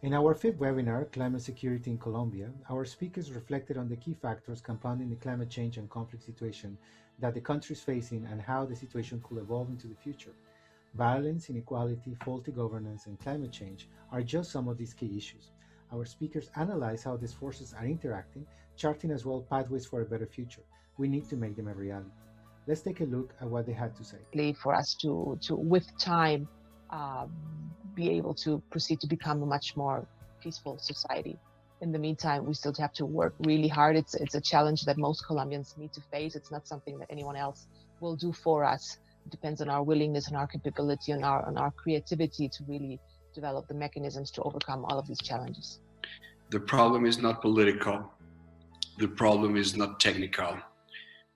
In our fifth webinar, Climate Security in Colombia, our speakers reflected on the key factors compounding the climate change and conflict situation that the country is facing and how the situation could evolve into the future. Violence, inequality, faulty governance, and climate change are just some of these key issues. Our speakers analyze how these forces are interacting, charting as well pathways for a better future. We need to make them a reality. Let's take a look at what they had to say. For us to with time, be able to proceed to become a much more peaceful society. In the meantime, we still have to work really hard. It's a challenge that most Colombians need to face. It's not something that anyone else will do for us. It depends on our willingness and our capability and our creativity to really develop the mechanisms to overcome all of these challenges. The problem is not political. The problem is not technical.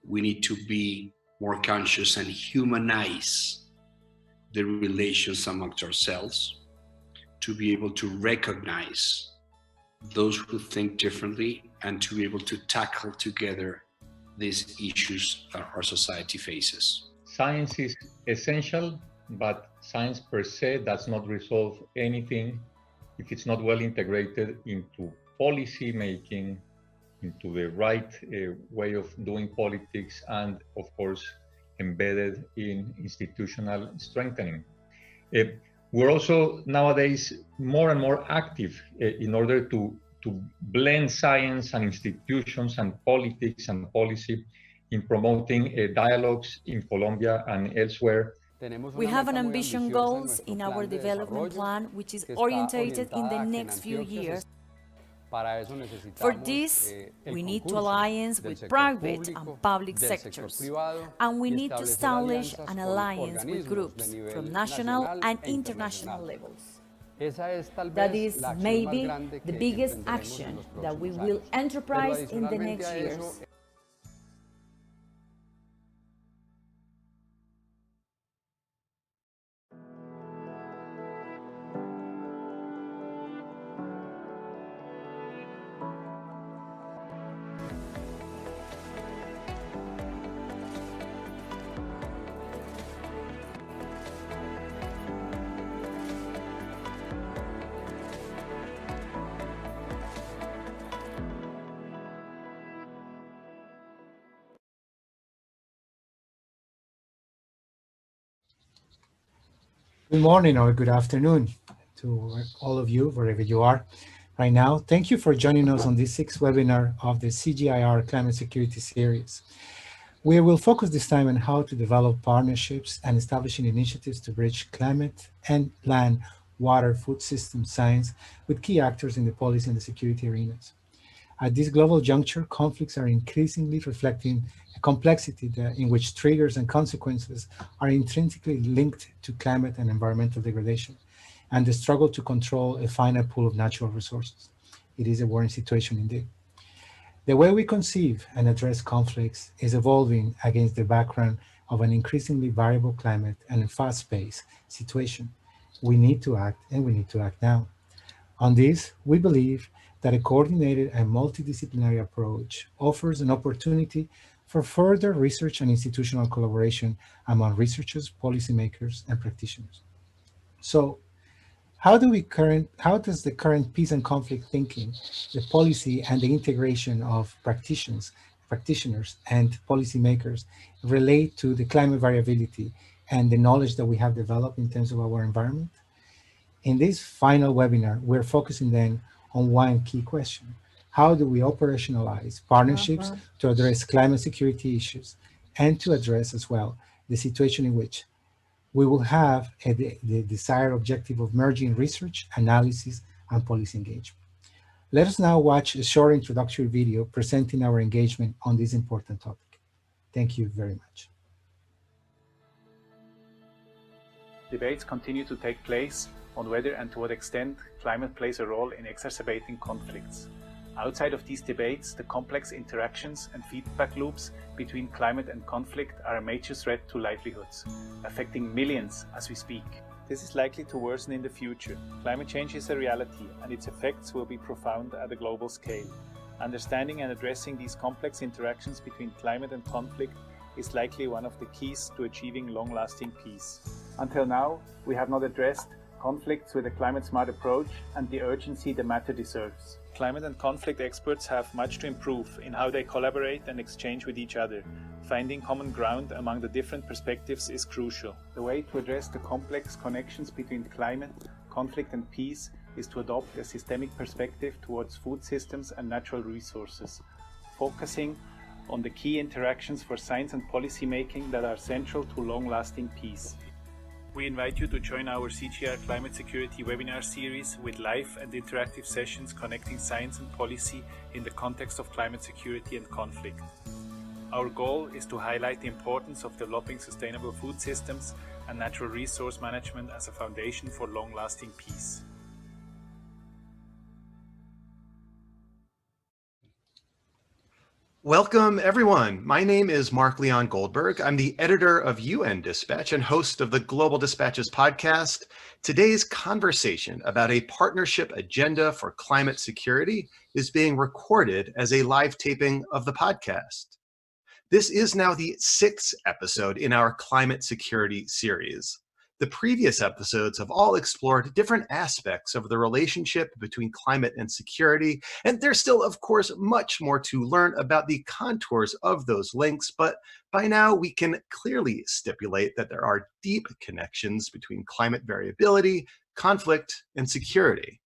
We need to be more conscious and humanize the relations amongst ourselves, to be able to recognize those who think differently and to be able to tackle together these issues that our society faces. Science is essential, but science per se does not resolve anything if it's not well integrated into policy making, into the right way of doing politics, and of course, embedded in institutional strengthening. We're also nowadays more and more active in order to blend science and institutions and politics and policy in promoting dialogues in Colombia and elsewhere. We have an ambition goals in our development plan, which is orientated in the next few years. For this, we need to alliance with private and public sectors, and we need to establish an alliance with groups from national and international levels. That is maybe the biggest action that we will enterprise in the next years. Good morning or good afternoon to all of you, wherever you are right now. Thank you for joining us on this sixth webinar of the CGIAR Climate Security Series. We will focus this time on how to develop partnerships and establishing initiatives to bridge climate and land, water, food system science with key actors in the policy and the security arenas. At this global juncture, conflicts are increasingly reflecting a complexity in which triggers and consequences are intrinsically linked to climate and environmental degradation, and the struggle to control a finite pool of natural resources. It is a worrying situation indeed. The way we conceive and address conflicts is evolving against the background of an increasingly variable climate and a fast-paced situation. We need to act, and we need to act now. On this, we believe that a coordinated and multidisciplinary approach offers an opportunity for further research and institutional collaboration among researchers, policymakers, and practitioners. So, how does the current peace and conflict thinking, the policy and the integration of practitioners and policymakers relate to the climate variability and the knowledge that we have developed in terms of our environment? In this final webinar, we're focusing then on one key question. How do we operationalize partnerships to address climate security issues and to address as well the situation in which we will have the desired objective of merging research, analysis, and policy engagement. Let us now watch a short introductory video presenting our engagement on this important topic. Thank you very much. Debates continue to take place on whether and to what extent climate plays a role in exacerbating conflicts. Outside of these debates, the complex interactions and feedback loops between climate and conflict are a major threat to livelihoods, affecting millions as we speak. This is likely to worsen in the future. Climate change is a reality, and its effects will be profound at a global scale. Understanding and addressing these complex interactions between climate and conflict is likely one of the keys to achieving long-lasting peace. Until now, we have not addressed conflicts with a climate-smart approach and the urgency the matter deserves. Climate and conflict experts have much to improve in how they collaborate and exchange with each other. Finding common ground among the different perspectives is crucial. The way to address the complex connections between climate, conflict and peace is to adopt a systemic perspective towards food systems and natural resources, focusing on the key interactions for science and policy making that are central to long-lasting peace. We invite you to join our CGIAR Climate Security webinar series with live and interactive sessions connecting science and policy in the context of climate security and conflict. Our goal is to highlight the importance of developing sustainable food systems and natural resource management as a foundation for long-lasting peace. Welcome, everyone. My name is Mark Leon Goldberg. I'm the editor of UN Dispatch and host of the Global Dispatches podcast. Today's conversation about a partnership agenda for climate security is being recorded as a live taping of the podcast. This is now the 6th episode in our climate security series. The previous episodes have all explored different aspects of the relationship between climate and security, and there's still, of course, much more to learn about the contours of those links, but by now we can clearly stipulate that there are deep connections between climate variability, conflict, and security.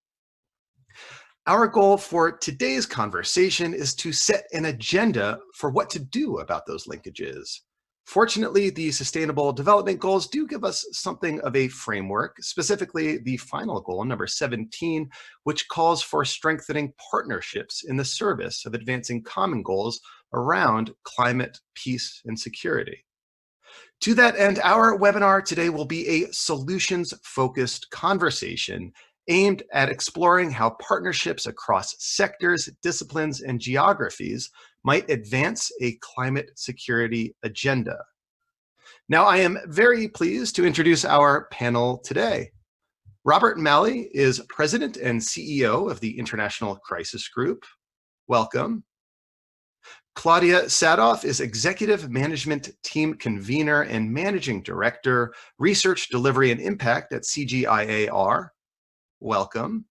Our goal for today's conversation is to set an agenda for what to do about those linkages. Fortunately, the Sustainable Development Goals do give us something of a framework, specifically the final goal, number 17, which calls for strengthening partnerships in the service of advancing common goals around climate, peace, and security. To that end, our webinar today will be a solutions-focused conversation aimed at exploring how partnerships across sectors, disciplines, and geographies might advance a climate security agenda. Now, I am very pleased to introduce our panel today. Robert Malley is President and CEO of the International Crisis Group. Welcome. Claudia Sadoff is Executive Management Team Convener and Managing Director, Research, Delivery, and Impact at CGIAR. Welcome.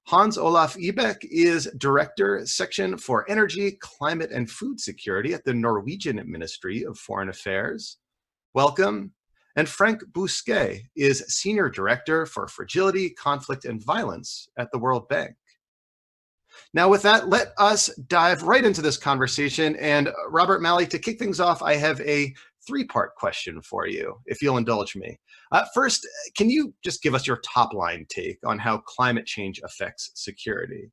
Hans Olaf Ibek is Director, Section for Energy, Climate, and Food Security at the Norwegian Ministry of Foreign Affairs. Welcome. And Frank Bousquet is Senior Director for Fragility, Conflict, and Violence at the World Bank. Now with that, let us dive right into this conversation. And Robert Malley, to kick things off, I have a three-part question for you, if you'll indulge me. First, can you just give us your top-line take on how climate change affects security?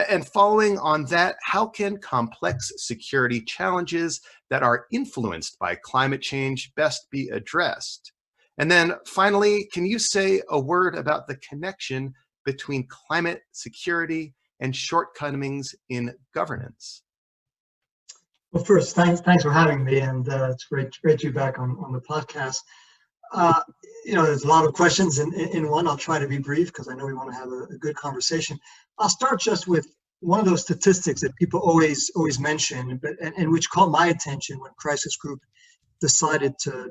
And following on that, how can complex security challenges that are influenced by climate change best be addressed? And then finally, can you say a word about the connection between climate security and shortcomings in governance? Well, first, thanks for having me, and it's great to be back on the podcast. There's a lot of questions in one. I'll try to be brief because I know we want to have a good conversation. I'll start just with one of those statistics that people always mention, and which caught my attention when Crisis Group decided to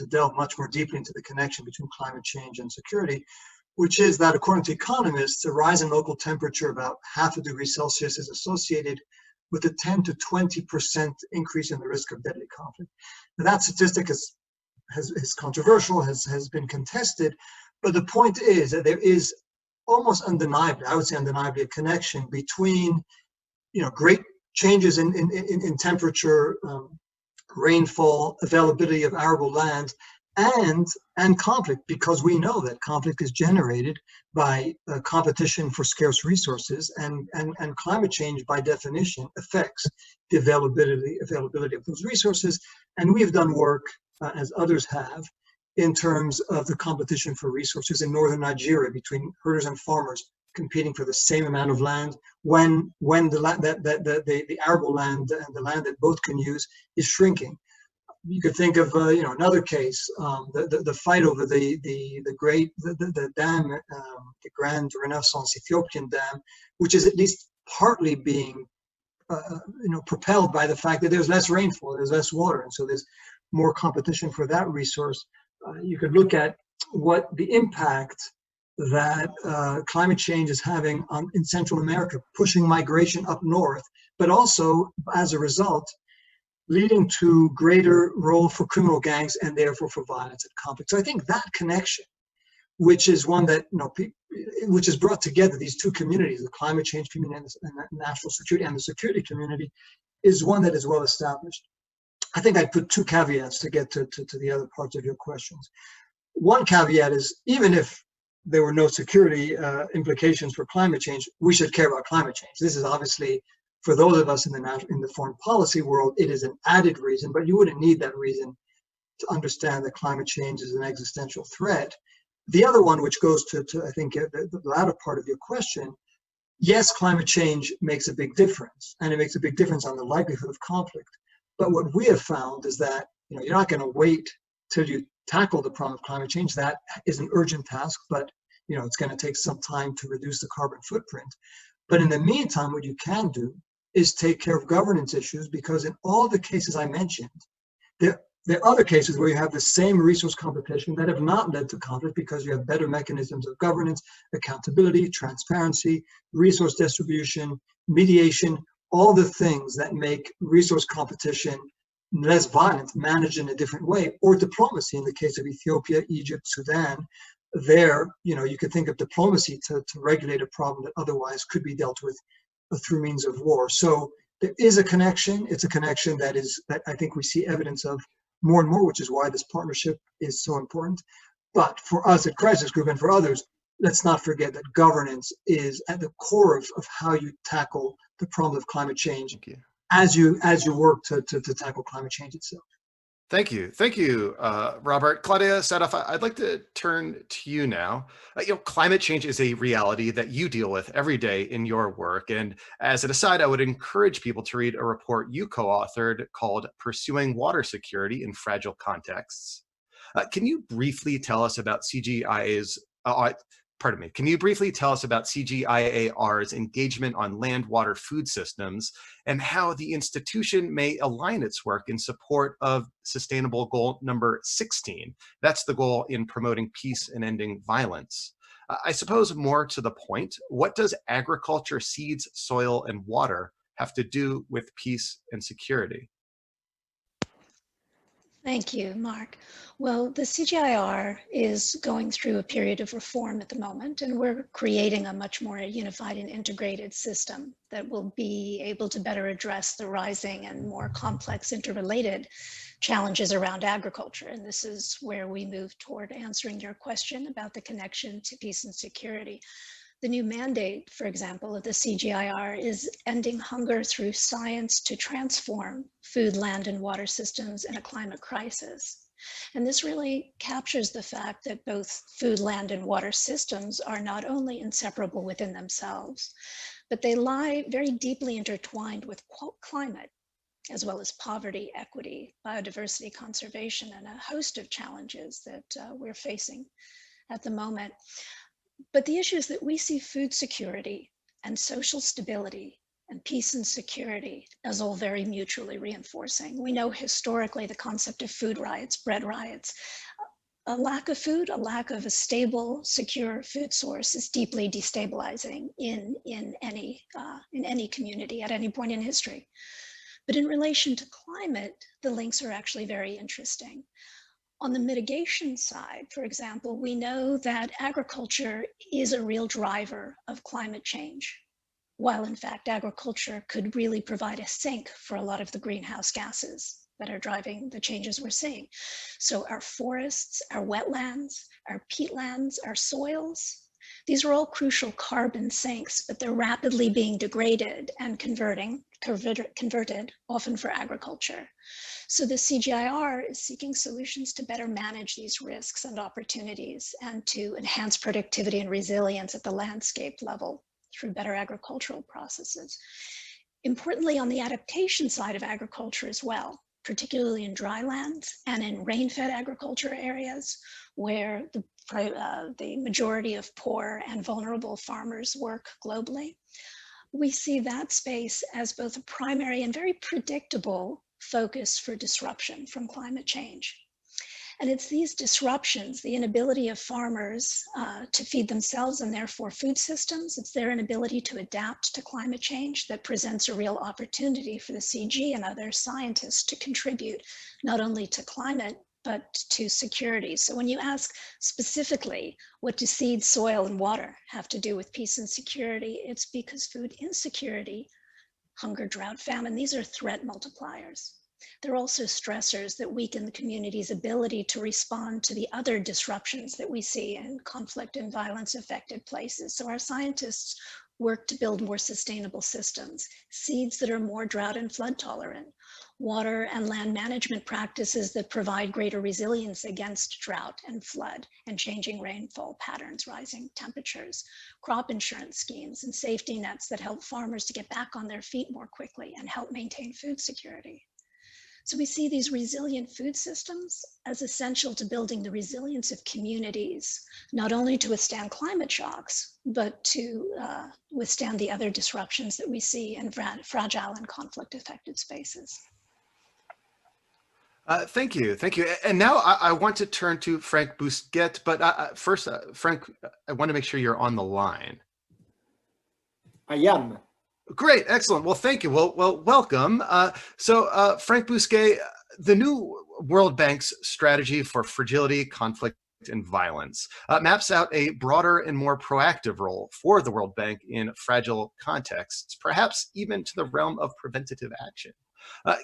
delve much more deeply into the connection between climate change and security, which is that according to economists, a rise in local temperature about 0.5 degrees Celsius is associated with a 10 to 20% increase in the risk of deadly conflict. Now, that statistic is controversial, has been contested, but the point is that there is almost undeniably, I would say undeniably, a connection between, great changes in temperature, rainfall, availability of arable land, and conflict, because we know that conflict is generated by competition for scarce resources, and climate change by definition affects the availability of those resources. And we've done work, as others have, in terms of the competition for resources in northern Nigeria between herders and farmers competing for the same amount of land when the arable land and the land that both can use is shrinking. You could think of another case, the fight over the dam, the Grand Renaissance Ethiopian Dam, which is at least partly being propelled by the fact that there's less rainfall, there's less water, and so there's more competition for that resource. You could look at what the impact that climate change is having in Central America, pushing migration up north, but also as a result, leading to greater role for criminal gangs and therefore for violence and conflict. So I think that connection, which is one that, which has brought together these two communities, the climate change community and the national security and the security community, is one that is well established. I think I put two caveats to get to the other parts of your questions. One caveat is, even if there were no security implications for climate change, we should care about climate change. This is obviously, for those of us in the foreign policy world, it is an added reason, but you wouldn't need that reason to understand that climate change is an existential threat. The other one, which goes to I think, the latter part of your question, yes, climate change makes a big difference, and it makes a big difference on the likelihood of conflict. But what we have found is that you're not going to wait till you tackle the problem of climate change. That is an urgent task, but it's going to take some time to reduce the carbon footprint. But in the meantime, what you can do is take care of governance issues, because in all the cases I mentioned, there are other cases where you have the same resource competition that have not led to conflict, because you have better mechanisms of governance, accountability, transparency, resource distribution, mediation, all the things that make resource competition less violent, managed in a different way, or diplomacy. In the case of Ethiopia, Egypt, Sudan, there, you could think of diplomacy to regulate a problem that otherwise could be dealt with through means of war. So there is a connection. It's a connection that I think we see evidence of more and more, which is why this partnership is so important. But for us at Crisis Group and for others, let's not forget that governance is at the core of how you tackle the problem of climate change as you work to tackle climate change itself. Thank you, Robert. Claudia, Sadaf, I'd like to turn to you now. Climate change is a reality that you deal with every day in your work. And as an aside, I would encourage people to read a report you co-authored called "Pursuing Water Security in Fragile Contexts." Can you briefly tell us about CGIAR's engagement on land, water, food systems, and how the institution may align its work in support of sustainable goal number 16? That's the goal in promoting peace and ending violence. I suppose more to the point, what does agriculture, seeds, soil, and water have to do with peace and security? Thank you, Mark. Well, the CGIAR is going through a period of reform at the moment, and we're creating a much more unified and integrated system that will be able to better address the rising and more complex interrelated challenges around agriculture. And this is where we move toward answering your question about the connection to peace and security. The new mandate, for example, of the CGIAR is ending hunger through science to transform food, land, and water systems in a climate crisis. And this really captures the fact that both food, land, and water systems are not only inseparable within themselves, but they lie very deeply intertwined with climate, as well as poverty, equity, biodiversity conservation, and a host of challenges that we're facing at the moment. But the issue is that we see food security and social stability and peace and security as all very mutually reinforcing. We know historically the concept of food riots, bread riots. A lack of food, a lack of a stable, secure food source is deeply destabilizing in any community at any point in history. But in relation to climate, the links are actually very interesting. On the mitigation side, for example, we know that agriculture is a real driver of climate change, while in fact agriculture could really provide a sink for a lot of the greenhouse gases that are driving the changes we're seeing. So our forests, our wetlands, our peatlands, our soils, these are all crucial carbon sinks, but they're rapidly being degraded and converted, often for agriculture. So the CGIAR is seeking solutions to better manage these risks and opportunities and to enhance productivity and resilience at the landscape level through better agricultural processes. Importantly, on the adaptation side of agriculture as well, particularly in dry lands and in rain-fed agriculture areas where the majority of poor and vulnerable farmers work globally, we see that space as both a primary and very predictable focus for disruption from climate change. And it's these disruptions, the inability of farmers to feed themselves and therefore food systems, it's their inability to adapt to climate change that presents a real opportunity for the CG and other scientists to contribute not only to climate, but to security. So when you ask specifically, what do seed, soil, and water have to do with peace and security? It's because food insecurity, hunger, drought, famine, these are threat multipliers. They're also stressors that weaken the community's ability to respond to the other disruptions that we see in conflict and violence affected places. So our scientists work to build more sustainable systems, seeds that are more drought and flood tolerant, water and land management practices that provide greater resilience against drought and flood and changing rainfall patterns, rising temperatures, crop insurance schemes, and safety nets that help farmers to get back on their feet more quickly and help maintain food security. So we see these resilient food systems as essential to building the resilience of communities, not only to withstand climate shocks, but to withstand the other disruptions that we see in fragile and conflict-affected spaces. Thank you. And now I want to turn to Frank Bousquet, but first, Frank, I want to make sure you're on the line. I am. Great, excellent. Well, thank you. Well, welcome. So Frank Bousquet, the new World Bank's strategy for fragility, conflict, and violence maps out a broader and more proactive role for the World Bank in fragile contexts, perhaps even to the realm of preventative action.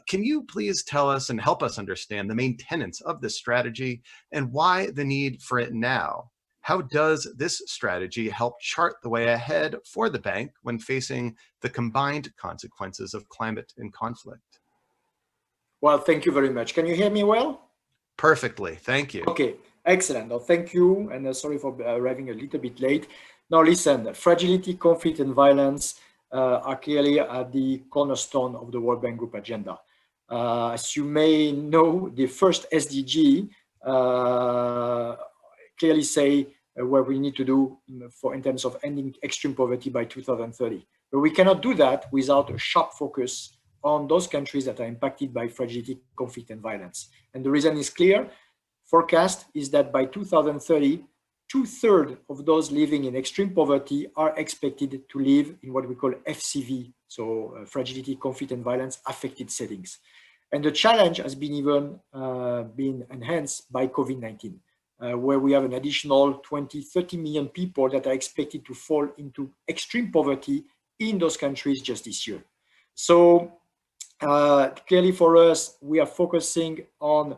Can you please tell us and help us understand the main tenets of this strategy and why the need for it now? How does this strategy help chart the way ahead for the bank when facing the combined consequences of climate and conflict? Well, thank you very much. Can you hear me well? Perfectly, thank you. Okay, excellent. Well, thank you, and sorry for arriving a little bit late. Now listen, fragility, conflict, and violence are clearly at the cornerstone of the World Bank Group agenda. As you may know, the first SDG clearly say what we need to do in terms of ending extreme poverty by 2030. But we cannot do that without a sharp focus on those countries that are impacted by fragility, conflict, and violence. And the reason is clear. Forecast is that by 2030, 2/3 of those living in extreme poverty are expected to live in what we call FCV, so fragility, conflict, and violence affected settings. And the challenge has been even been enhanced by COVID-19. Where we have an additional 20-30 million people that are expected to fall into extreme poverty in those countries just this year. So clearly for us, we are focusing on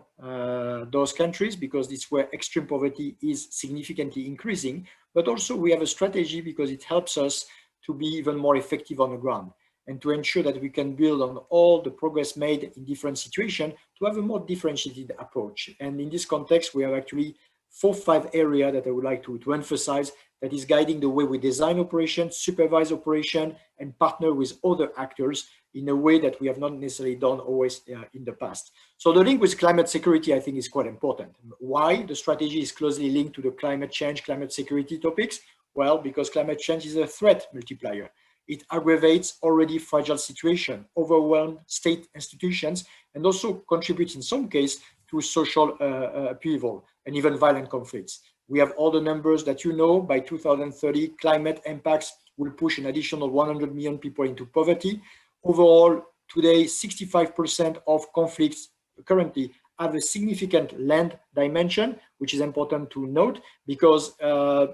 those countries because it's where extreme poverty is significantly increasing, but also we have a strategy because it helps us to be even more effective on the ground and to ensure that we can build on all the progress made in different situations to have a more differentiated approach. And in this context, we have actually 4-5 areas that I would like to emphasize that is guiding the way we design operation, supervise operation, and partner with other actors in a way that we have not necessarily done always in the past. So the link with climate security, I think, is quite important. Why? The strategy is closely linked to the climate change, climate security topics. Well, because climate change is a threat multiplier. It aggravates already fragile situation, overwhelmed state institutions, and also contributes in some cases to social upheaval and even violent conflicts. We have all the numbers that you know. By 2030, climate impacts will push an additional 100 million people into poverty. Overall, today, 65% of conflicts currently have a significant land dimension, which is important to note because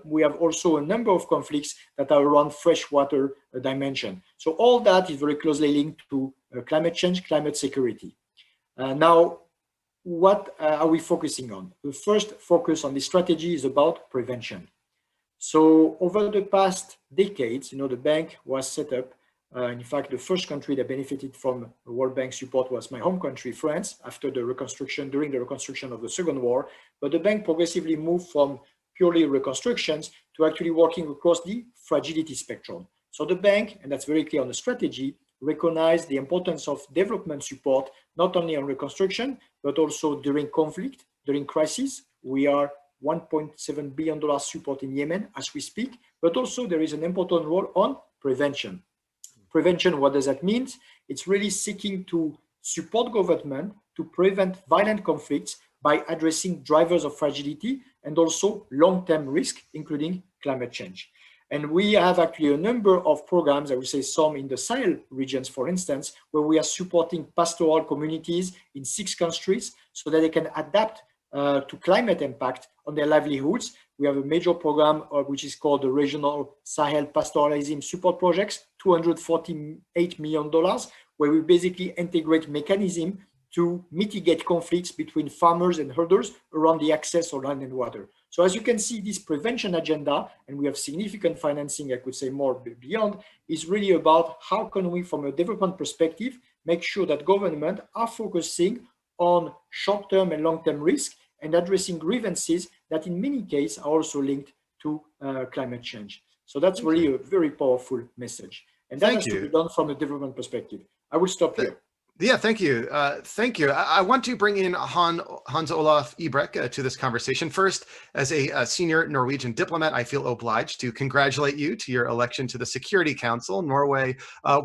we have also a number of conflicts that are around freshwater dimension. So all that is very closely linked to climate change, climate security. Now, what are we focusing on? The first focus on this strategy is about prevention. So over the past decades, the bank was set up. In fact, the first country that benefited from World Bank support was my home country, France, after the reconstruction, during the reconstruction of the Second War. But the bank progressively moved from purely reconstructions to actually working across the fragility spectrum. So the bank, and that's very clear on the strategy, recognized the importance of development support, not only on reconstruction, but also during conflict, during crisis. We are $1.7 billion support in Yemen as we speak, but also there is an important role on prevention. Prevention, what does that mean? It's really seeking to support government to prevent violent conflicts by addressing drivers of fragility and also long-term risk, including climate change. And we have actually a number of programs, I would say some in the Sahel regions, for instance, where we are supporting pastoral communities in 6 countries so that they can adapt to climate impact on their livelihoods. We have a major program which is called the Regional Sahel Pastoralism Support Projects, $248 million, where we basically integrate mechanisms to mitigate conflicts between farmers and herders around the access of land and water. So as you can see, this prevention agenda, and we have significant financing, I could say more beyond, is really about how can we, from a development perspective, make sure that government are focusing on short-term and long-term risk and addressing grievances that in many cases are also linked to climate change. So that's really a very powerful message. And that has to be done from a development perspective. I will stop here. Yeah, thank you. Thank you. I want to bring in Hans Olaf Ibrecht to this conversation. First, as a senior Norwegian diplomat, I feel obliged to congratulate you to your election to the Security Council. Norway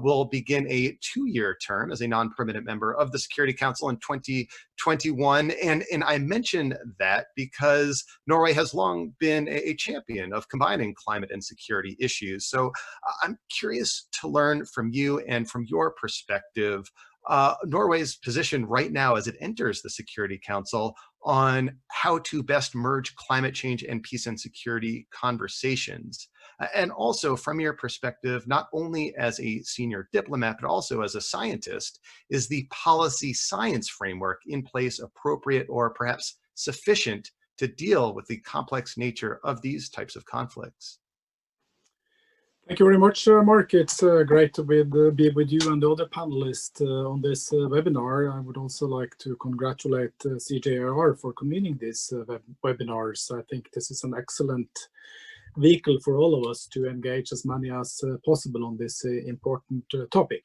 will begin a 2-year term as a non-permanent member of the Security Council in 2021. And I mention that because Norway has long been a champion of combining climate and security issues. So I'm curious to learn from you and from your perspective, Norway's position right now as it enters the Security Council on how to best merge climate change and peace and security conversations. And also from your perspective, not only as a senior diplomat, but also as a scientist, is the policy science framework in place appropriate or perhaps sufficient to deal with the complex nature of these types of conflicts? Thank you very much, Mark. It's great to be with you and the other panelists on this webinar. I would also like to congratulate CGIAR for convening these webinars. I think this is an excellent vehicle for all of us to engage as many as possible on this important topic.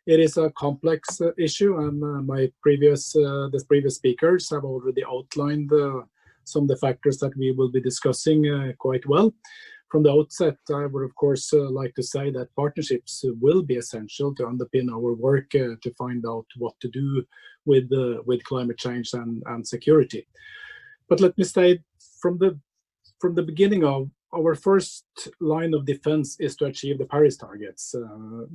It is a complex issue, and the previous speakers have already outlined some of the factors that we will be discussing quite well. From the outset, I would, of course, like to say that partnerships will be essential to underpin our work to find out what to do with climate change and security. But let me say, from the beginning of our first line of defense is to achieve the Paris targets.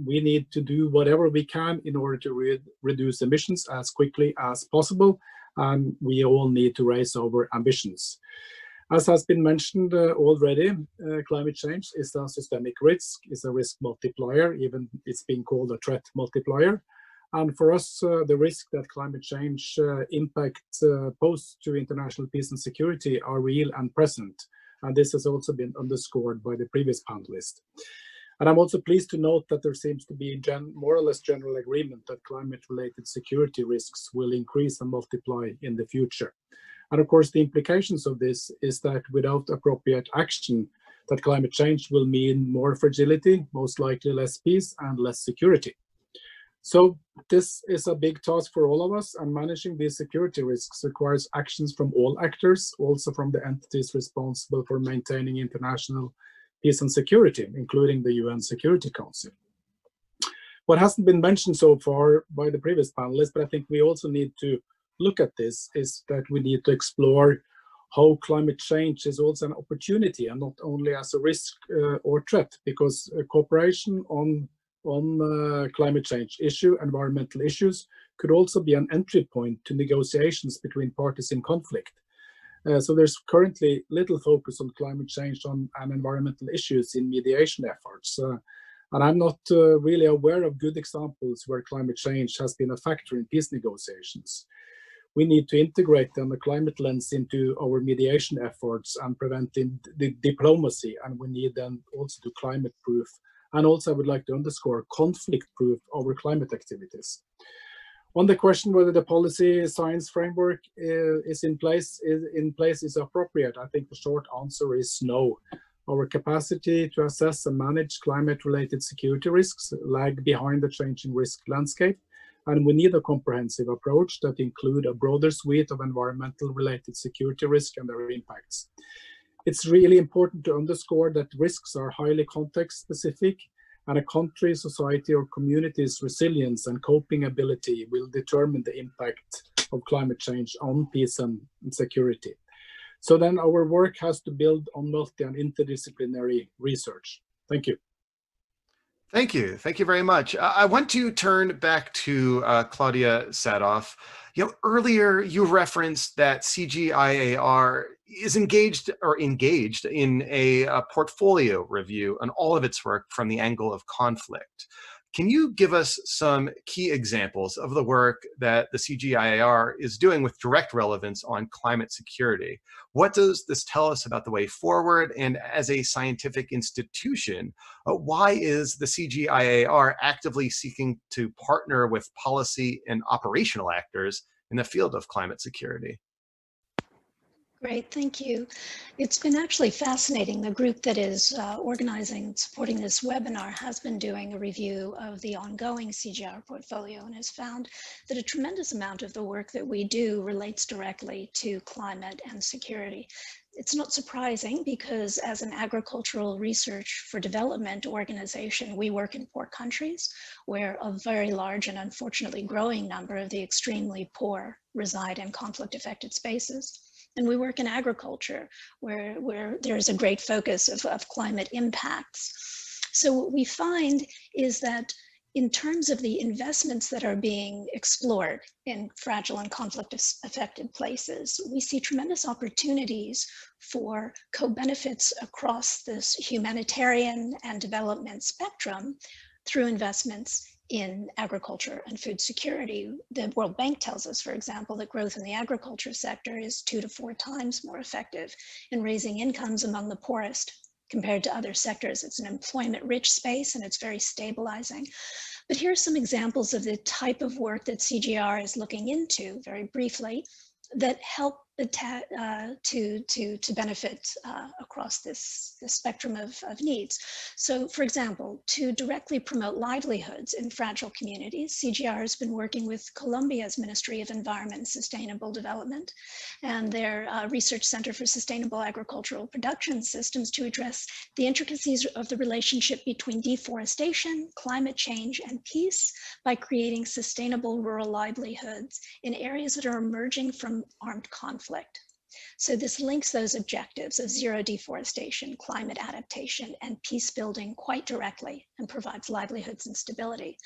We need to do whatever we can in order to reduce emissions as quickly as possible, and we all need to raise our ambitions. As has been mentioned already, climate change is a systemic risk, is a risk multiplier, even it's being called a threat multiplier. And for us, the risk that climate change impact pose to international peace and security are real and present. And this has also been underscored by the previous panelist. And I'm also pleased to note that there seems to be more or less general agreement that climate-related security risks will increase and multiply in the future. And of course, the implications of this is that without appropriate action, that climate change will mean more fragility, most likely less peace and less security. So this is a big task for all of us, and managing these security risks requires actions from all actors, also from the entities responsible for maintaining international peace and security, including the UN Security Council. What hasn't been mentioned so far by the previous panelists, but I think we also need to look at this, is that we need to explore how climate change is also an opportunity and not only as a risk or threat, because cooperation on climate change issue, environmental issues, could also be an entry point to negotiations between parties in conflict. So there's currently little focus on climate change and environmental issues in mediation efforts. And I'm not really aware of good examples where climate change has been a factor in peace negotiations. We need to integrate the climate lens into our mediation efforts and preventing the diplomacy, and we need then also to climate proof. And also I would like to underscore conflict proof our climate activities. On the question whether the policy science framework is in place is appropriate, I think the short answer is no. Our capacity to assess and manage climate-related security risks lag behind the changing risk landscape, and we need a comprehensive approach that includes a broader suite of environmental-related security risks and their impacts. It's really important to underscore that risks are highly context-specific, and a country, society, or community's resilience and coping ability will determine the impact of climate change on peace and security. So then our work has to build on multi and interdisciplinary research. Thank you. Thank you. Thank you very much. I want to turn back to Claudia Sadoff. Earlier you referenced that CGIAR is engaged in a portfolio review on all of its work from the angle of conflict. Can you give us some key examples of the work that the CGIAR is doing with direct relevance on climate security? What does this tell us about the way forward? And as a scientific institution, why is the CGIAR actively seeking to partner with policy and operational actors in the field of climate security? Great, thank you. It's been actually fascinating. The group that is organizing and supporting this webinar has been doing a review of the ongoing CGIAR portfolio and has found that a tremendous amount of the work that we do relates directly to climate and security. It's not surprising because as an agricultural research for development organization, we work in poor countries where a very large and unfortunately growing number of the extremely poor reside in conflict-affected spaces. And we work in agriculture where there's a great focus of climate impacts. So what we find is that in terms of the investments that are being explored in fragile and conflict-affected places, we see tremendous opportunities for co-benefits across this humanitarian and development spectrum through investments in agriculture and food security. The World Bank tells us, for example, that growth in the agriculture sector is 2 to 4 times more effective in raising incomes among the poorest compared to other sectors. It's an employment-rich space and it's very stabilizing. But here are some examples of the type of work that CGIAR is looking into, very briefly, that help to benefit across this spectrum of needs. So for example, to directly promote livelihoods in fragile communities, CGIAR has been working with Colombia's Ministry of Environment and Sustainable Development and their Research Center for Sustainable Agricultural Production Systems to address the intricacies of the relationship between deforestation, climate change, and peace by creating sustainable rural livelihoods in areas that are emerging from armed conflict. So this links those objectives of zero deforestation, climate adaptation, and peace building quite directly and provides livelihoods and stability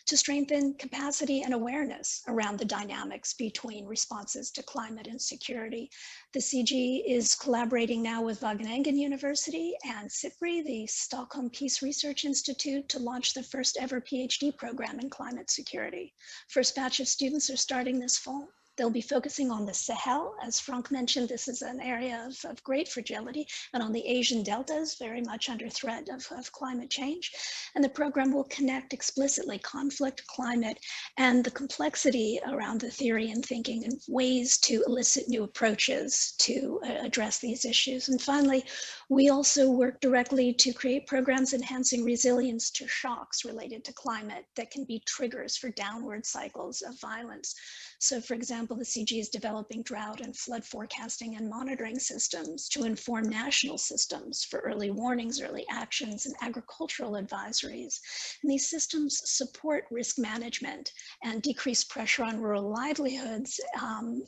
to strengthen capacity and awareness around the dynamics between responses to climate and security. The CG is collaborating now with Wageningen University and SIPRI, the Stockholm Peace Research Institute, to launch the first ever PhD program in climate security. First batch of students are starting this fall. They'll be focusing on the Sahel. As Frank mentioned, this is an area of great fragility, and on the Asian deltas, very much under threat of climate change. And the program will connect explicitly conflict, climate, and the complexity around the theory and thinking and ways to elicit new approaches to address these issues. And finally, we also work directly to create programs enhancing resilience to shocks related to climate that can be triggers for downward cycles of violence. So for example, the CG is developing drought and flood forecasting and monitoring systems to inform national systems for early warnings, early actions, and agricultural advisories. And these systems support risk management and decrease pressure on rural livelihoods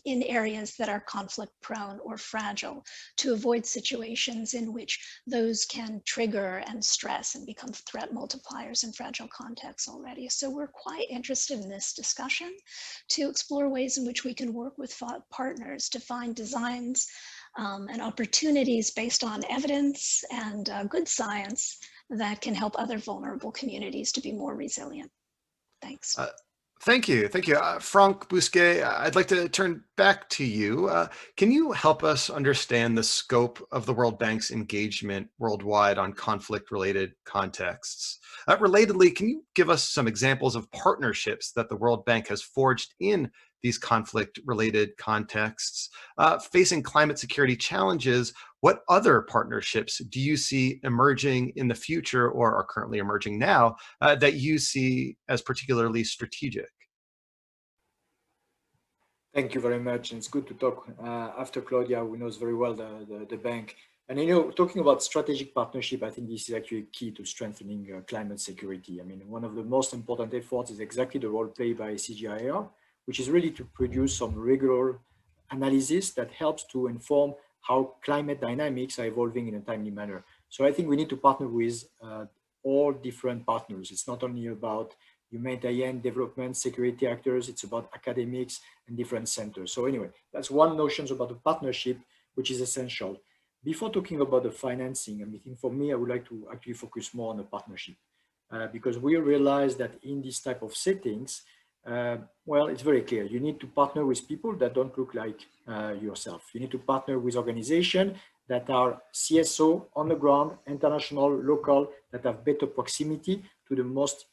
in areas that are conflict prone or fragile to avoid situations in which those can trigger and stress and become threat multipliers in fragile contexts already. So we're quite interested in this discussion to explore ways in which we can work with partners to find designs and opportunities based on evidence and good science that can help other vulnerable communities to be more resilient. Thanks. Thank you. Thank you. Frank Bousquet, I'd like to turn back to you. Can you help us understand the scope of the World Bank's engagement worldwide on conflict-related contexts? Relatedly, can you give us some examples of partnerships that the World Bank has forged in these conflict-related contexts? Facing climate security challenges, what other partnerships do you see emerging in the future or are currently emerging now that you see as particularly strategic? Thank you very much. And it's good to talk after Claudia, who knows very well the bank. And talking about strategic partnership, I think this is actually key to strengthening climate security. I mean, one of the most important efforts is exactly the role played by CGIAR, which is really to produce some regular analysis that helps to inform how climate dynamics are evolving in a timely manner. So I think we need to partner with all different partners. It's not only about humanitarian development, security actors, it's about academics and different centers. So anyway, that's one notion about the partnership, which is essential. Before talking about the financing, I mean, for me, I would like to actually focus more on the partnership because we realize that in this type of settings, well, it's very clear. You need to partner with people that don't look like yourself. You need to partner with organizations that are CSO on the ground, international, local, that have better proximity to the most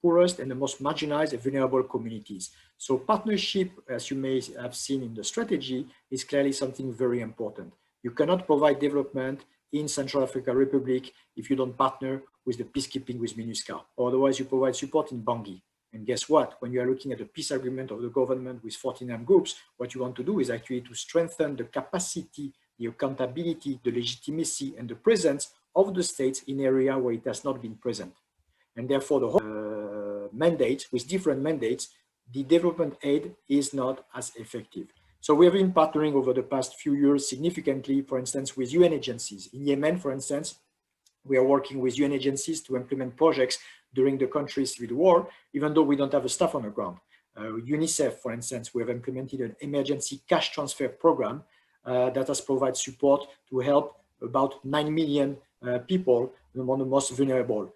poorest and the most marginalized and vulnerable communities. So partnership, as you may have seen in the strategy, is clearly something very important. You cannot provide development in Central African Republic if you don't partner with the peacekeeping with MINUSCA. Otherwise, you provide support in Bangui. And guess what? When you are looking at the peace agreement of the government with 14 armed groups, what you want to do is actually to strengthen the capacity, the accountability, the legitimacy, and the presence of the states in area where it has not been present. And therefore, the whole mandate, with different mandates, the development aid is not as effective. So we have been partnering over the past few years significantly, for instance, with UN agencies. In Yemen, for instance, we are working with UN agencies to implement projects during the country's civil war, even though we don't have a staff on the ground. UNICEF, for instance, we have implemented an emergency cash transfer program that has provided support to help about 9 million people among the most vulnerable.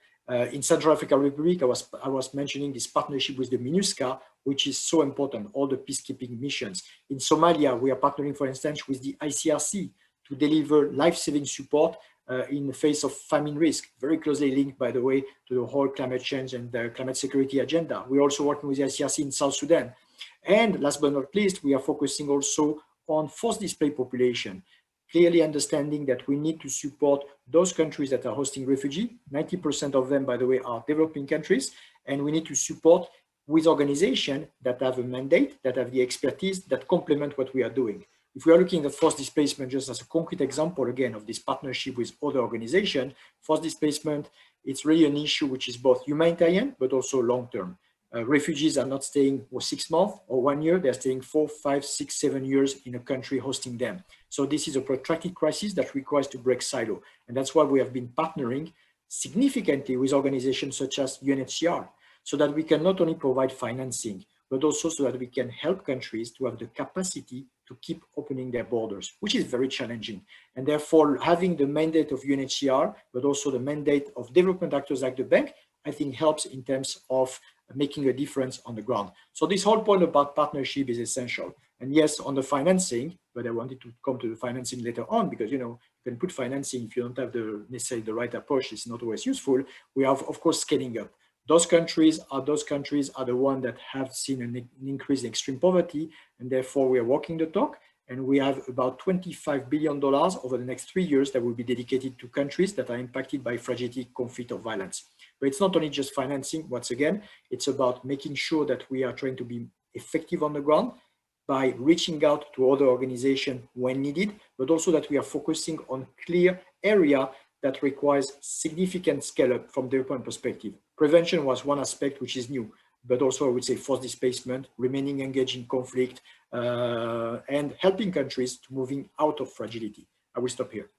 In Central African Republic, I was mentioning this partnership with the MINUSCA, which is so important, all the peacekeeping missions. In Somalia, we are partnering, for instance, with the ICRC to deliver life-saving support in the face of famine risk, very closely linked, by the way, to the whole climate change and the climate security agenda. We're also working with the ICRC in South Sudan. And last but not least, we are focusing also on forced displaced population, clearly understanding that we need to support those countries that are hosting refugees. 90% of them, by the way, are developing countries. And we need to support with organizations that have a mandate, that have the expertise, that complement what we are doing. If we are looking at forced displacement, just as a concrete example, again, of this partnership with other organizations, forced displacement, it's really an issue which is both humanitarian, but also long-term. Refugees are not staying for 6 months or 1 year, they're staying 4, 5, 6, 7 years in a country hosting them. So this is a protracted crisis that requires to break silo. And that's why we have been partnering significantly with organizations such as UNHCR, so that we can not only provide financing, but also so that we can help countries to have the capacity to keep opening their borders, which is very challenging. And therefore, having the mandate of UNHCR, but also the mandate of development actors like the bank, I think helps in terms of making a difference on the ground. So this whole point about partnership is essential. And yes, on the financing, but I wanted to come to the financing later on, because, you know, you can put financing if you don't have necessarily the right approach, it's not always useful. We are, of course, scaling up. Those countries are the ones that have seen an increase in extreme poverty, and therefore we are walking the talk. And we have about $25 billion over the next 3 years that will be dedicated to countries that are impacted by fragility, conflict, or violence. But it's not only just financing. Once again, it's about making sure that we are trying to be effective on the ground by reaching out to other organizations when needed, but also that we are focusing on clear area that requires significant scale up from development perspective. Prevention was one aspect which is new, but also I would say forced displacement, remaining engaged in conflict, and helping countries to moving out of fragility. I will stop here.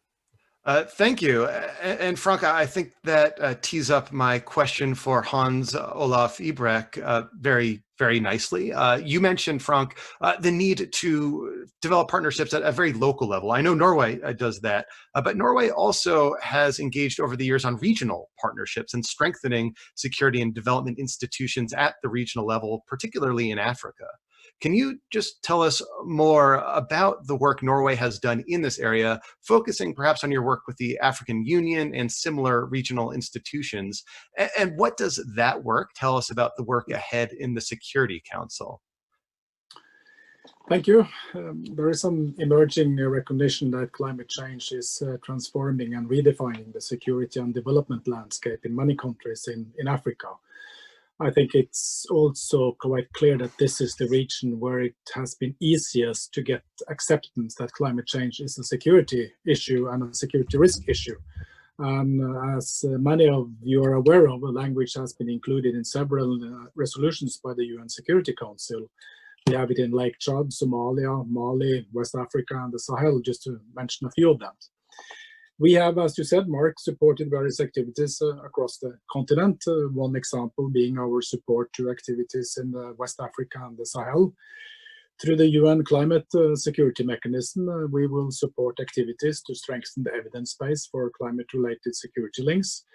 Thank you. And Frank, I think that tees up my question for Hans Olaf Ibrecht very, very nicely. You mentioned, Frank, the need to develop partnerships at a very local level. I know Norway does that, but Norway also has engaged over the years on regional partnerships and strengthening security and development institutions at the regional level, particularly in Africa. Can you just tell us more about the work Norway has done in this area, focusing perhaps on your work with the African Union and similar regional institutions? And what does that work tell us about the work ahead in the Security Council? Thank you. There is some emerging recognition that climate change is transforming and redefining the security and development landscape in many countries in Africa. I think it's also quite clear that this is the region where it has been easiest to get acceptance that climate change is a security issue and a security risk issue. As many of you are aware of, the language has been included in several resolutions by the UN Security Council. We have it in Lake Chad, Somalia, Mali, West Africa, and the Sahel, just to mention a few of them. We have, as you said, Mark, supported various activities across the continent. One example being our support to activities in West Africa and the Sahel. Through the UN Climate Security Mechanism, we will support activities to strengthen the evidence base for climate-related security links,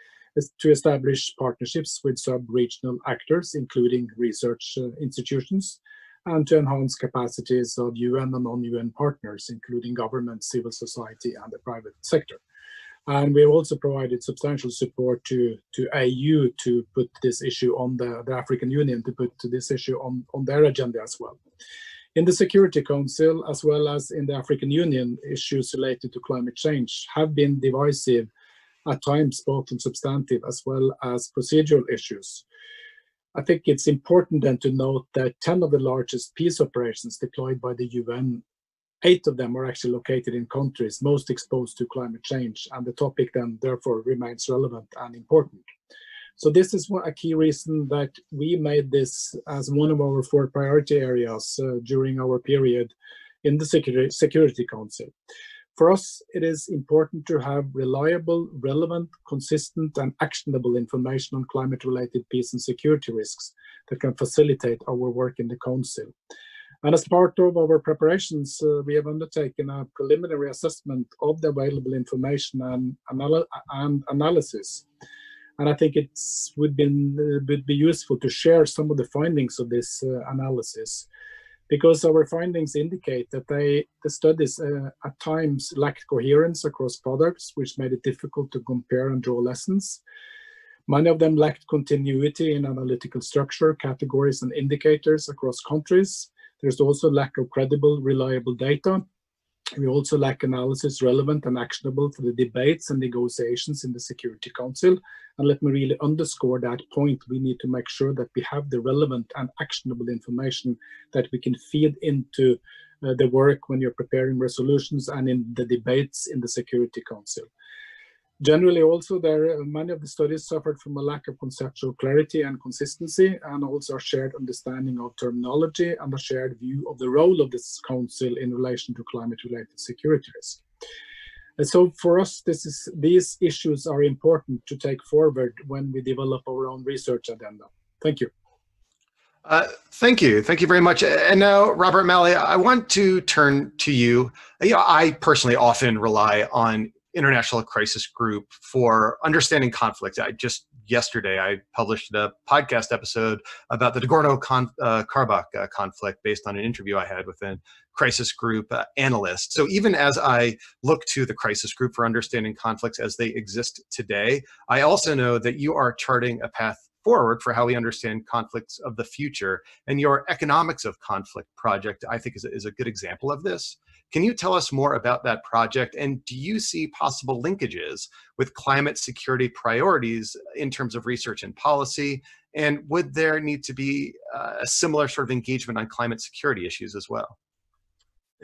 to establish partnerships with sub-regional actors, including research institutions, and to enhance capacities of UN and non-UN partners, including government, civil society, and the private sector. And we have also provided substantial support to AU to put this issue on the African Union, to put this issue on their agenda as well. In the Security Council, as well as in the African Union, issues related to climate change have been divisive at times, both on substantive as well as procedural issues. I think it's important then to note that 10 of the largest peace operations deployed by the UN, 8 of them are actually located in countries most exposed to climate change, and the topic then therefore remains relevant and important. So this is a key reason that we made this as one of our 4 priority areas during our period in the Security Council. For us, it is important to have reliable, relevant, consistent, and actionable information on climate-related peace and security risks that can facilitate our work in the Council. And as part of our preparations, we have undertaken a preliminary assessment of the available information and analysis. And I think it would be useful to share some of the findings of this analysis, because our findings indicate that the studies at times lacked coherence across products, which made it difficult to compare and draw lessons. Many of them lacked continuity in analytical structure, categories, and indicators across countries. There's also lack of credible, reliable data. We also lack analysis relevant and actionable for the debates and negotiations in the Security Council. And let me really underscore that point. We need to make sure that we have the relevant and actionable information that we can feed into the work when you're preparing resolutions and in the debates in the Security Council. Generally, also, many of the studies suffered from a lack of conceptual clarity and consistency, and also a shared understanding of terminology and a shared view of the role of this council in relation to climate-related security risk. And so for us, these issues are important to take forward when we develop our own research agenda. Thank you. Thank you. Thank you very much. And now, Robert Malley, I want to turn to you. I personally often rely on International Crisis Group for understanding conflict. Yesterday, I published a podcast episode about the Nagorno-Karabakh conflict based on an interview I had with a crisis group analyst. So even as I look to the crisis group for understanding conflicts as they exist today, I also know that you are charting a path forward for how we understand conflicts of the future. And your Economics of Conflict project, I think, is a good example of this. Can you tell us more about that project? And do you see possible linkages with climate security priorities in terms of research and policy? And would there need to be a similar sort of engagement on climate security issues as well?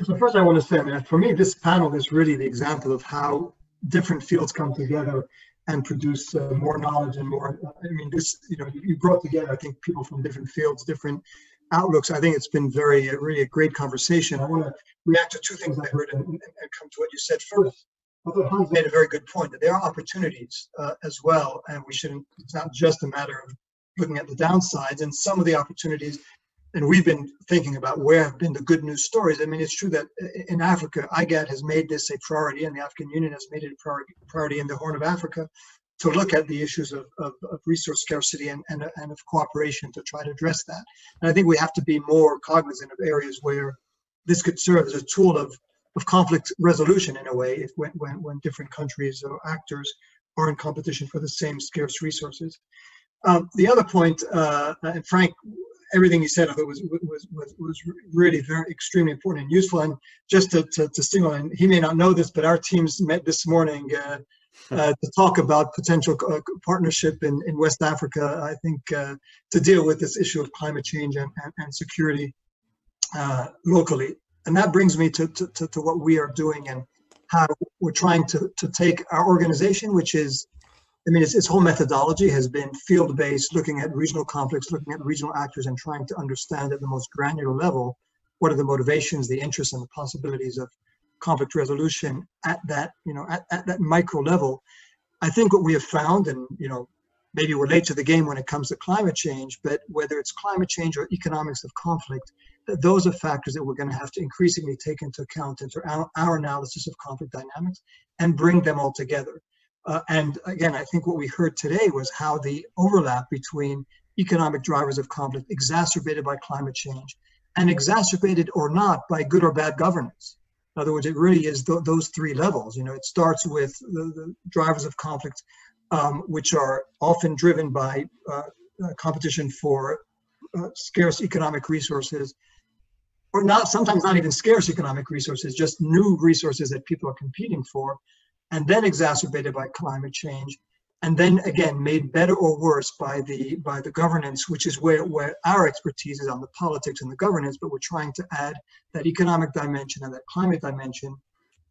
So first I want to say, for me, this panel is really the example of how different fields come together and produce more knowledge and more, you brought together, I think, people from different fields, different outlooks. I think it's been really a great conversation. I want to react to 2 things I heard and come to what you said first. I thought Hans made a very good point that there are opportunities as well, and it's not just a matter of looking at the downsides. And some of the opportunities, and we've been thinking about where have been the good news stories. It's true that in Africa, IGAD has made this a priority, and the African Union has made it a priority in the Horn of Africa to look at the issues of resource scarcity and of cooperation to try to address that. And I think we have to be more cognizant of areas where this could serve as a tool of conflict resolution in a way, when different countries or actors are in competition for the same scarce resources. The other point, and Frank, everything you said, I thought was really very extremely important and useful. And just to signal, and he may not know this, but our teams met this morning to talk about potential partnership in West Africa, I think, to deal with this issue of climate change and security locally. And that brings me to what we are doing and how we're trying to take our organization, which is I mean, its whole methodology has been field-based, looking at regional conflicts, looking at regional actors, and trying to understand at the most granular level what are the motivations, the interests, and the possibilities of conflict resolution at that, at that micro level. I think what we have found, and maybe we're late to the game when it comes to climate change, but whether it's climate change or economics of conflict, that those are factors that we're going to have to increasingly take into account into our analysis of conflict dynamics and bring them all together. And again, I think what we heard today was how the overlap between economic drivers of conflict exacerbated by climate change and exacerbated or not by good or bad governance. In other words, it really is those three levels. It starts with the drivers of conflict, which are often driven by competition for scarce economic resources, or sometimes not even scarce economic resources, just new resources that people are competing for, and then exacerbated by climate change, and then again made better or worse by the governance, which is where our expertise is on the politics and the governance, but we're trying to add that economic dimension and that climate dimension,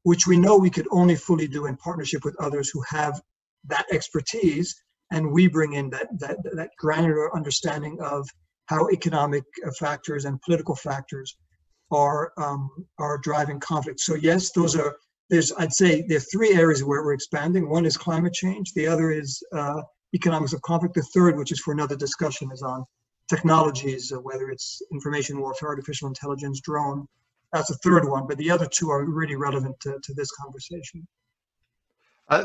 which we know we could only fully do in partnership with others who have that expertise, and we bring in that granular understanding of how economic factors and political factors are driving conflict. So yes, I'd say there are three areas where we're expanding. One is climate change. The other is economics of conflict. The third, which is for another discussion, is on technologies, whether it's information warfare, artificial intelligence, drone. That's the third one, but the other two are really relevant to this conversation.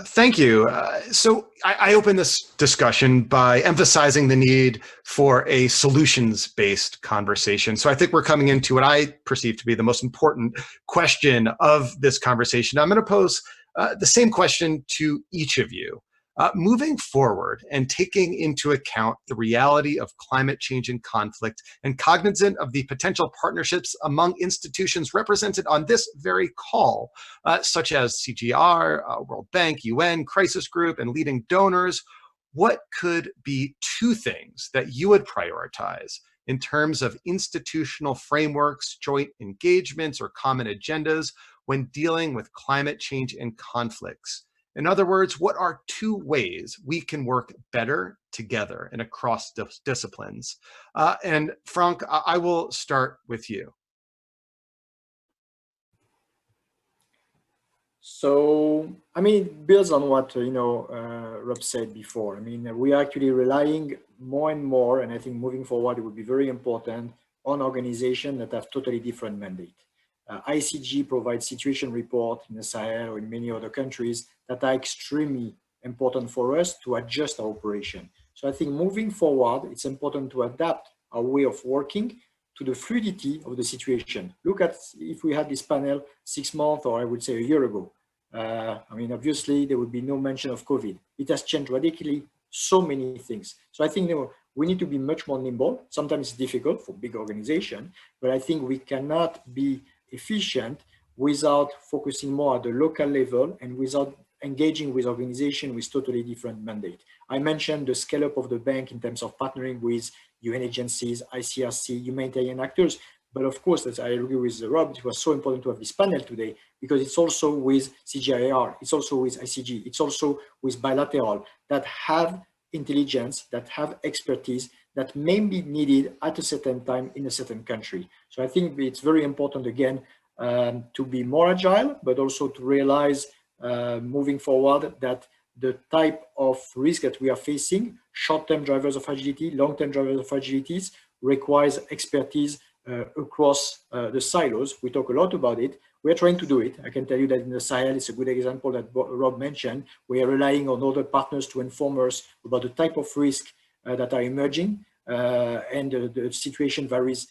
Thank you. So I open this discussion by emphasizing the need for a solutions-based conversation. So I think we're coming into what I perceive to be the most important question of this conversation. I'm going to pose the same question to each of you. Moving forward and taking into account the reality of climate change and conflict and cognizant of the potential partnerships among institutions represented on this very call, such as CGIAR, World Bank, UN, Crisis Group, and leading donors, what could be two things that you would prioritize in terms of institutional frameworks, joint engagements, or common agendas when dealing with climate change and conflicts? In other words, what are two ways we can work better together and across disciplines? And Frank, I will start with you. So, I mean, it builds on what, Rob said before. I mean, we are actually relying more and more, and I think moving forward, it would be very important on organizations that have totally different mandate. ICG provides situation report in the Sahel or in many other countries that are extremely important for us to adjust our operation. So I think moving forward, it's important to adapt our way of working to the fluidity of the situation. Look at if we had this panel 6 months or I would say a year ago. I mean, obviously there would be no mention of COVID. It has changed radically so many things. So I think we need to be much more nimble. Sometimes it's difficult for big organizations, but I think we cannot be efficient without focusing more at the local level and without engaging with organizations with totally different mandate. I mentioned the scale up of the bank in terms of partnering with UN agencies, ICRC, humanitarian actors. But of course, as I agree with Rob, it was so important to have this panel today because it's also with CGIAR, it's also with ICG, it's also with bilateral that have intelligence, that have expertise that may be needed at a certain time in a certain country. So I think it's very important again to be more agile, but also to realize moving forward that the type of risk that we are facing, short-term drivers of fragility, long-term drivers of fragilities, requires expertise across the silos. We talk a lot about it. We are trying to do it. I can tell you that in the Sahel, it's a good example that Rob mentioned. We are relying on other partners to inform us about the type of risk that are emerging, and the situation varies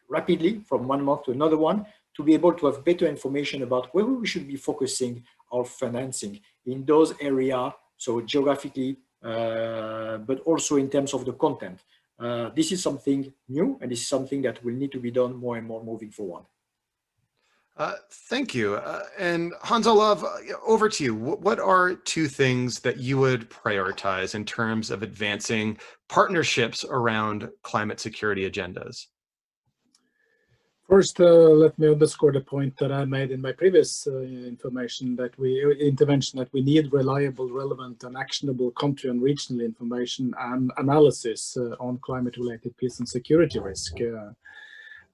rapidly from one month to another one, to be able to have better information about where we should be focusing our financing in those areas, so geographically, but also in terms of the content. This is something new, and this is something that will need to be done more and more moving forward. Thank you. And Hans Olav, over to you. What are two things that you would prioritize in terms of advancing partnerships around climate security agendas? First, let me underscore the point that I made in my previous intervention that we need reliable, relevant, and actionable country and regional information and analysis on climate-related peace and security risk.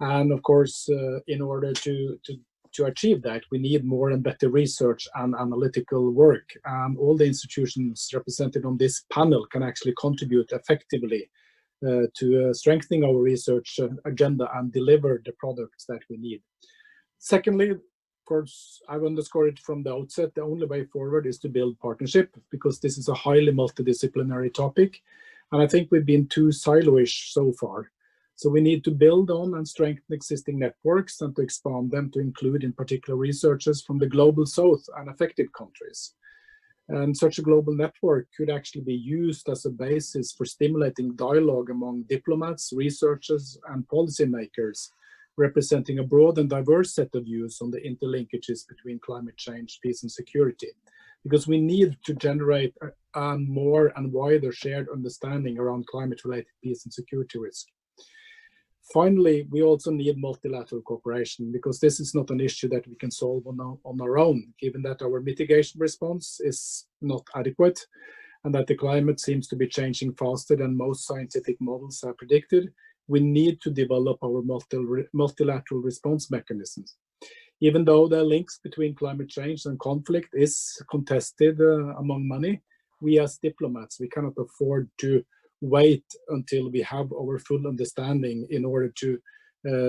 And of course, in order to achieve that, we need more and better research and analytical work. And all the institutions represented on this panel can actually contribute effectively to strengthening our research agenda and deliver the products that we need. Secondly, of course, I've underscored it from the outset, the only way forward is to build partnership, because this is a highly multidisciplinary topic. And I think we've been too silo-ish so far. So we need to build on and strengthen existing networks and to expand them to include in particular researchers from the global south and affected countries. And such a global network could actually be used as a basis for stimulating dialogue among diplomats, researchers, and policymakers, representing a broad and diverse set of views on the interlinkages between climate change, peace, and security. Because we need to generate a more and wider shared understanding around climate-related peace and security risk. Finally, we also need multilateral cooperation, because this is not an issue that we can solve on our own, given that our mitigation response is not adequate and that the climate seems to be changing faster than most scientific models have predicted. We need to develop our multilateral response mechanisms. Even though the links between climate change and conflict is contested among many, we as diplomats, we cannot afford to wait until we have our full understanding in order to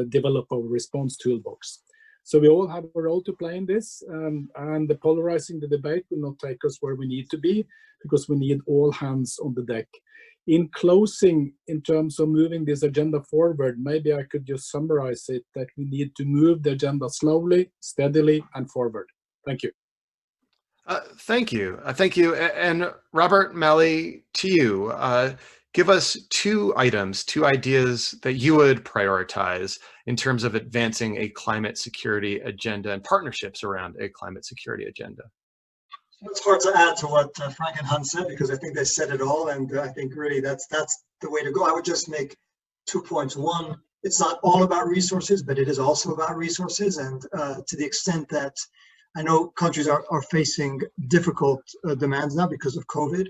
develop our response toolbox. So we all have a role to play in this, and the polarizing the debate will not take us where we need to be, because we need all hands on the deck. In closing, in terms of moving this agenda forward, maybe I could just summarize it that we need to move the agenda slowly, steadily, and forward. Thank you. Thank you. Thank you. And Robert, Mally, to you, give us two items, two ideas that you would prioritize in terms of advancing a climate security agenda and partnerships around a climate security agenda. It's hard to add to what Frank and Hans said, because I think they said it all, and I think really that's the way to go. I would just make 2 points. One, it's not all about resources, but it is also about resources, and to the extent that I know countries are facing difficult demands now because of COVID,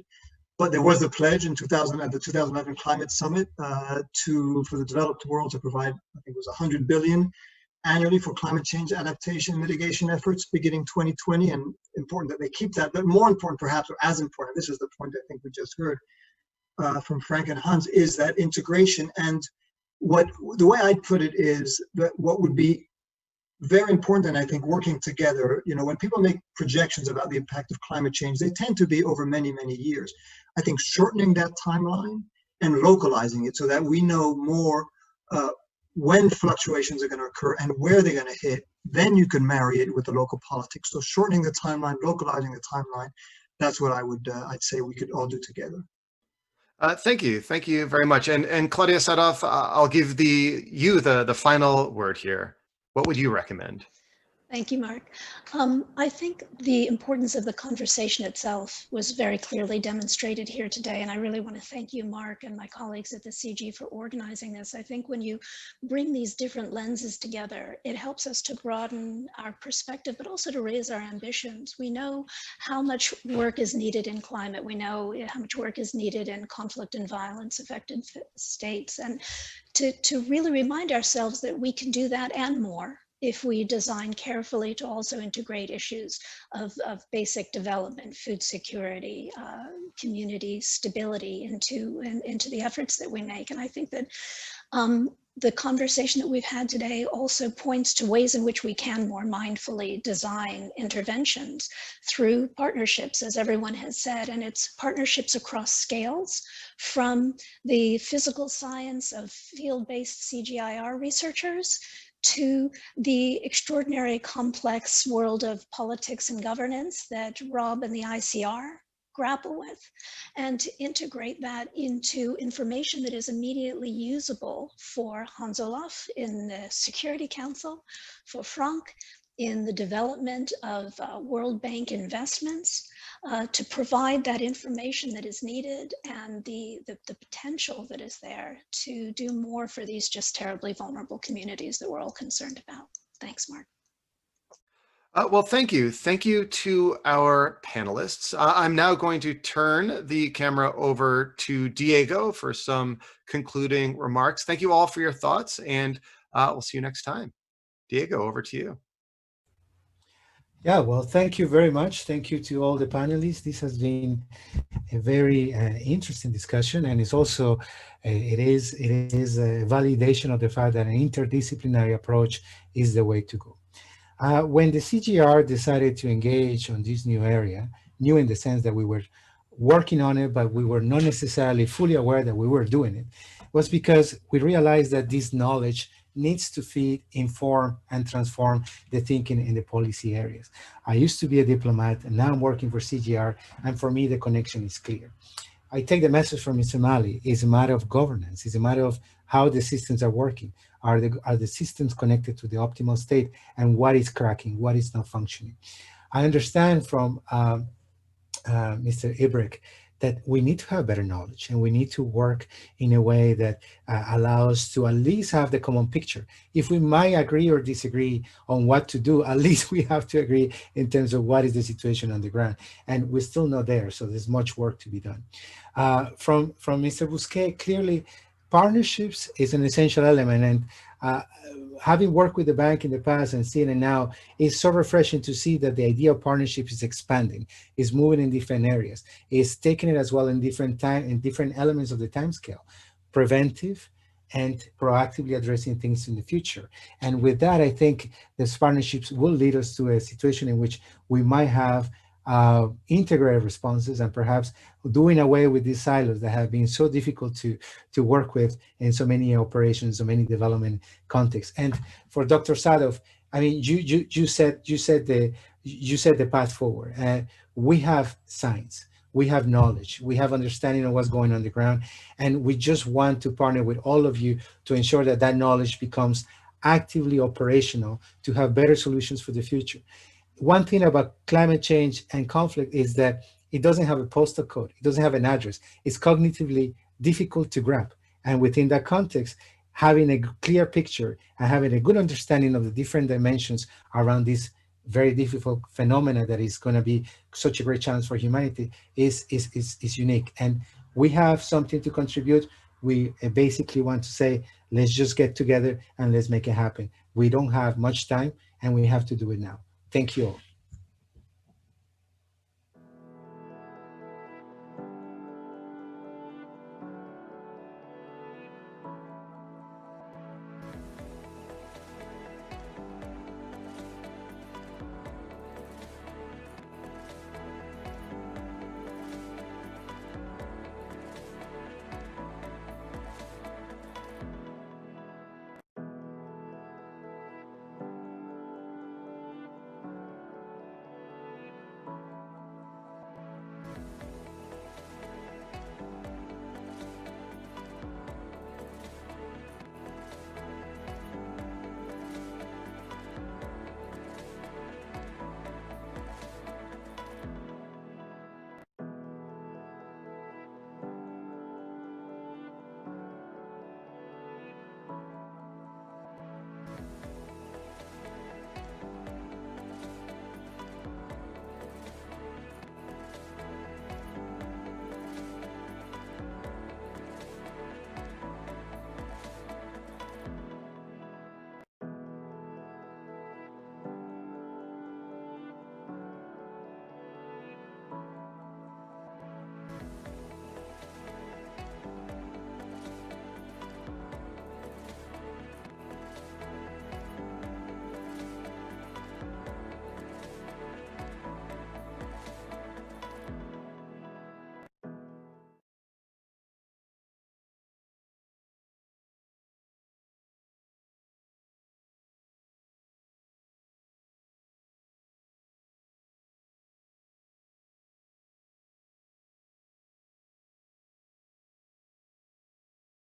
but there was a pledge in 2000 at the 2011 Climate Summit for the developed world to provide, I think it was 100 billion annually for climate change adaptation and mitigation efforts beginning 2020, and important that they keep that. But more important, perhaps, or as important, this is the point I think we just heard from Frank and Hans, is that integration. And the way I'd put it is that what would be very important, and I think working together, when people make projections about the impact of climate change, they tend to be over many, many years. I think shortening that timeline and localizing it so that we know more when fluctuations are going to occur and where they're going to hit, then you can marry it with the local politics. So shortening the timeline, localizing the timeline, that's what I'd say we could all do together. Thank you very much. And Claudia Sadov, I'll give you the final word here. What would you recommend? Thank you, Mark. I think the importance of the conversation itself was very clearly demonstrated here today, and I really want to thank you, Mark, and my colleagues at the CG for organizing this. I think when you bring these different lenses together, it helps us to broaden our perspective, but also to raise our ambitions. We know how much work is needed in climate. We know how much work is needed in conflict and violence affected states, and to really remind ourselves that we can do that and more if we design carefully to also integrate issues of basic development, food security, community stability into the efforts that we make. And I think that the conversation that we've had today also points to ways in which we can more mindfully design interventions through partnerships, as everyone has said, and it's partnerships across scales, from the physical science of field-based CGIAR researchers to the extraordinary complex world of politics and governance that Rob and the ICR grapple with, and to integrate that into information that is immediately usable for Hans Olaf in the Security Council, for Frank in the development of World Bank investments to provide that information that is needed and the potential that is there to do more for these just terribly vulnerable communities that we're all concerned about. Thanks, Mark. Well, thank you. Thank you to our panelists. I'm now going to turn the camera over to Diego for some concluding remarks. Thank you all for your thoughts, and we'll see you next time. Diego, over to you. Yeah, well, thank you very much. Thank you to all the panelists. This has been a very interesting discussion, and it's also it is a validation of the fact that an interdisciplinary approach is the way to go. When the CGIAR decided to engage on this new area, new in the sense that we were working on it, but we were not necessarily fully aware that we were doing it, was because we realized that this knowledge needs to feed, inform, and transform the thinking in the policy areas. I used to be a diplomat, and now I'm working for CGIAR, and for me, the connection is clear. I take the message from Mr. Mali. It's a matter of governance. It's a matter of how the systems are working. Are the systems connected to the optimal state, and what is cracking, what is not functioning? I understand from Mr. Ibrick that we need to have better knowledge, and we need to work in a way that allows to at least have the common picture. If we might agree or disagree on what to do, at least we have to agree in terms of what is the situation on the ground. And we're still not there, so there's much work to be done. From Mr. Bousquet, clearly, partnerships is an essential element, and having worked with the bank in the past and seeing it now, it's so refreshing to see that the idea of partnership is expanding, is moving in different areas, is taking it as well in different elements of the time scale, preventive and proactively addressing things in the future. And with that, I think these partnerships will lead us to a situation in which we might have integrated responses, and perhaps doing away with these silos that have been so difficult to work with in so many operations, so many development contexts. And for Dr. Sadov, I mean, you said the path forward. We have science, we have knowledge, we have understanding of what's going on the ground, and we just want to partner with all of you to ensure that that knowledge becomes actively operational to have better solutions for the future. One thing about climate change and conflict is that it doesn't have a postal code. It doesn't have an address. It's cognitively difficult to grab. And within that context, having a clear picture and having a good understanding of the different dimensions around this very difficult phenomena that is going to be such a great challenge for humanity is unique. And we have something to contribute. We basically want to say, let's just get together and let's make it happen. We don't have much time, and we have to do it now. Thank you all.